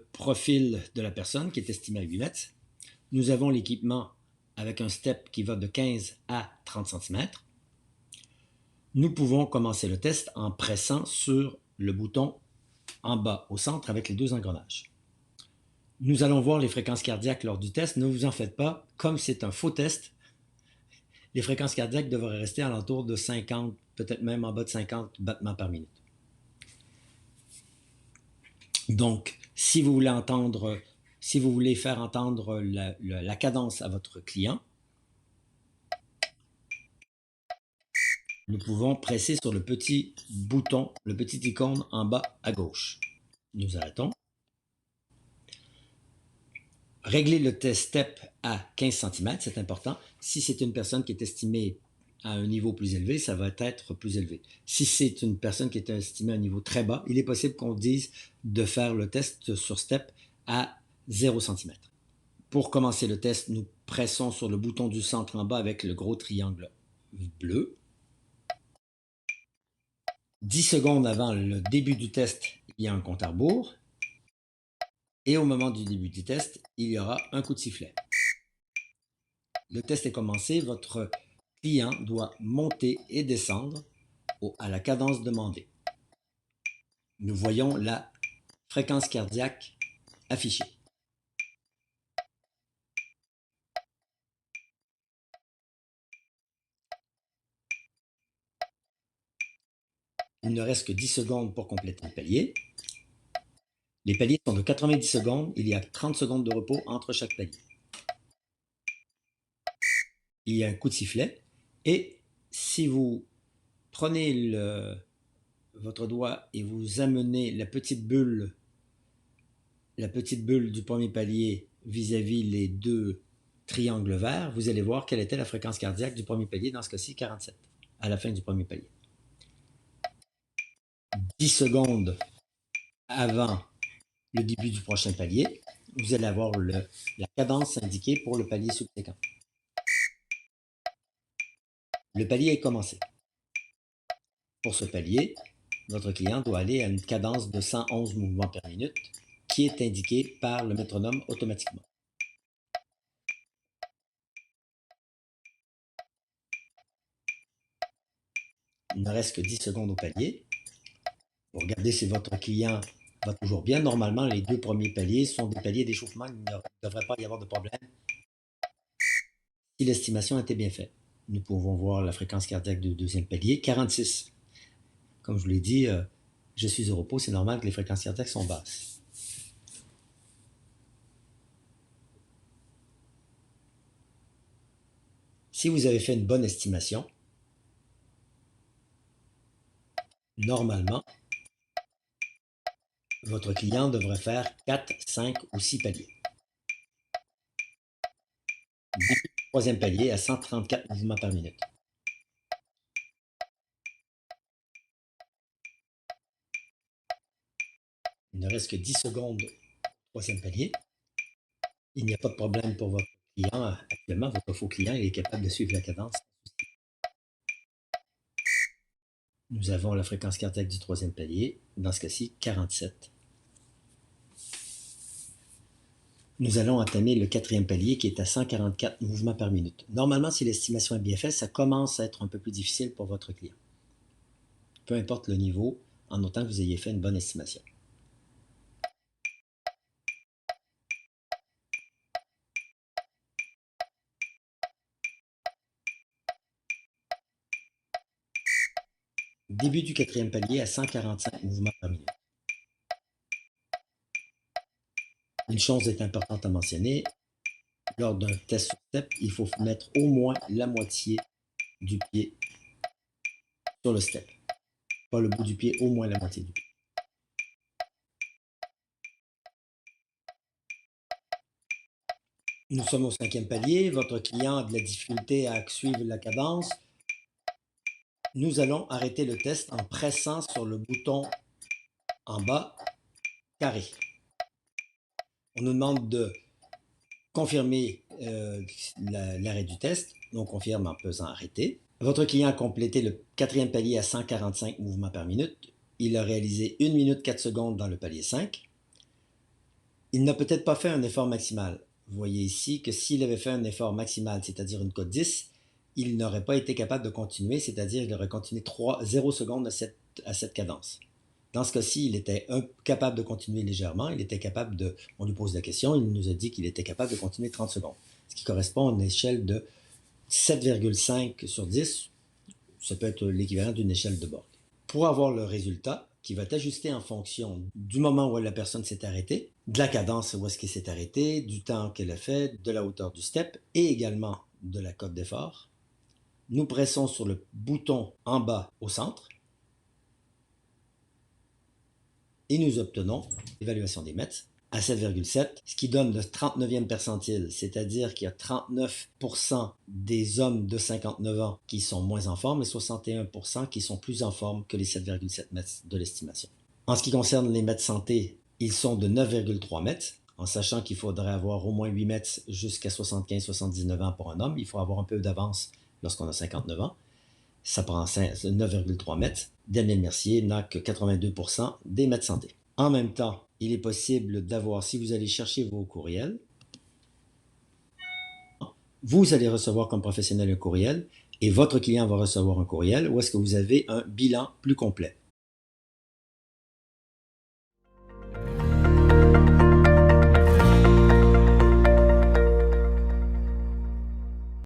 le profil de la personne qui est estimé à 8 mètres. Nous avons l'équipement avec un step qui va de 15 à 30 cm. Nous pouvons commencer le test en pressant sur le bouton en bas au centre avec les deux engrenages. Nous allons voir les fréquences cardiaques lors du test. Ne vous en faites pas, comme c'est un faux test, les fréquences cardiaques devraient rester à l'entour de 50, peut-être même en bas de 50 battements par minute. Donc, si vous voulez faire entendre la cadence à votre client, nous pouvons presser sur le petit bouton, le petit icône en bas à gauche. Nous arrêtons. Régler le test step à 15 cm, c'est important. Si c'est une personne qui est estimée à un niveau plus élevé, ça va être plus élevé. Si c'est une personne qui est estimée à un niveau très bas, il est possible qu'on dise de faire le test sur step à 0 cm. Pour commencer le test, nous pressons sur le bouton du centre en bas avec le gros triangle bleu. 10 secondes avant le début du test, il y a un compte à rebours. Et au moment du début du test, il y aura un coup de sifflet. Le test est commencé, votre client doit monter et descendre à la cadence demandée. Nous voyons la fréquence cardiaque affichée. Il ne reste que 10 secondes pour compléter le palier. Les paliers sont de 90 secondes. Il y a 30 secondes de repos entre chaque palier. Il y a un coup de sifflet. Et si vous prenez votre doigt et vous amenez la petite bulle du premier palier vis-à-vis les deux triangles verts, vous allez voir quelle était la fréquence cardiaque du premier palier, dans ce cas-ci 47, à la fin du premier palier. 10 secondes avant le début du prochain palier, vous allez avoir la cadence indiquée pour le palier subséquent. Le palier est commencé. Pour ce palier, votre client doit aller à une cadence de 111 mouvements par minute qui est indiquée par le métronome automatiquement. Il ne reste que 10 secondes au palier. Vous regardez si votre client va toujours bien. Normalement, les deux premiers paliers sont des paliers d'échauffement. Il ne devrait pas y avoir de problème si l'estimation était bien faite. Nous pouvons voir la fréquence cardiaque du deuxième palier, 46. Comme je vous l'ai dit, je suis au repos, c'est normal que les fréquences cardiaques sont basses. Si vous avez fait une bonne estimation, normalement, votre client devrait faire 4, 5 ou 6 paliers. Début du troisième palier à 134 mouvements par minute. Il ne reste que 10 secondes au troisième palier. Il n'y a pas de problème pour votre client. Actuellement, votre faux client il est capable de suivre la cadence. Nous avons la fréquence cardiaque du troisième palier, dans ce cas-ci 47. Nous allons entamer le quatrième palier qui est à 144 mouvements par minute. Normalement, si l'estimation est bien faite, ça commence à être un peu plus difficile pour votre client. Peu importe le niveau, en autant que vous ayez fait une bonne estimation. Début du quatrième palier à 145 mouvements par minute. Une chose est importante à mentionner, lors d'un test sur step, il faut mettre au moins la moitié du pied sur le step. Pas le bout du pied, au moins la moitié du pied. Nous sommes au cinquième palier, votre client a de la difficulté à suivre la cadence. Nous allons arrêter le test en pressant sur le bouton en bas, carré. On nous demande de confirmer l'arrêt du test. On confirme en pesant arrêter. Votre client a complété le quatrième palier à 145 mouvements par minute. Il a réalisé 1 minute 4 secondes dans le palier 5. Il n'a peut-être pas fait un effort maximal. Vous voyez ici que s'il avait fait un effort maximal, c'est-à-dire une cote 10, il n'aurait pas été capable de continuer, c'est-à-dire qu'il aurait continué 0 secondes à cette cadence. Dans ce cas-ci, il était capable de continuer légèrement, on lui pose la question, il nous a dit qu'il était capable de continuer 30 secondes, ce qui correspond à une échelle de 7,5 sur 10, ça peut être l'équivalent d'une échelle de Borg. Pour avoir le résultat, qui va être ajusté en fonction du moment où la personne s'est arrêtée, de la cadence où est-ce qu'elle s'est arrêtée, du temps qu'elle a fait, de la hauteur du step et également de la cote d'effort. Nous pressons sur le bouton en bas au centre et nous obtenons l'évaluation des METs à 7,7, ce qui donne le 39e percentile, c'est-à-dire qu'il y a 39% des hommes de 59 ans qui sont moins en forme et 61% qui sont plus en forme que les 7,7 mètres de l'estimation. En ce qui concerne les mètres santé, ils sont de 9,3 mètres, en sachant qu'il faudrait avoir au moins 8 mètres jusqu'à 75-79 ans pour un homme. Il faut avoir un peu d'avance lorsqu'on a 59 ans. Ça prend 9,3 mètres. Daniel Mercier n'a que 82% des mètres santé. En même temps, il est possible d'avoir, si vous allez chercher vos courriels, vous allez recevoir comme professionnel un courriel et votre client va recevoir un courriel où est-ce que vous avez un bilan plus complet.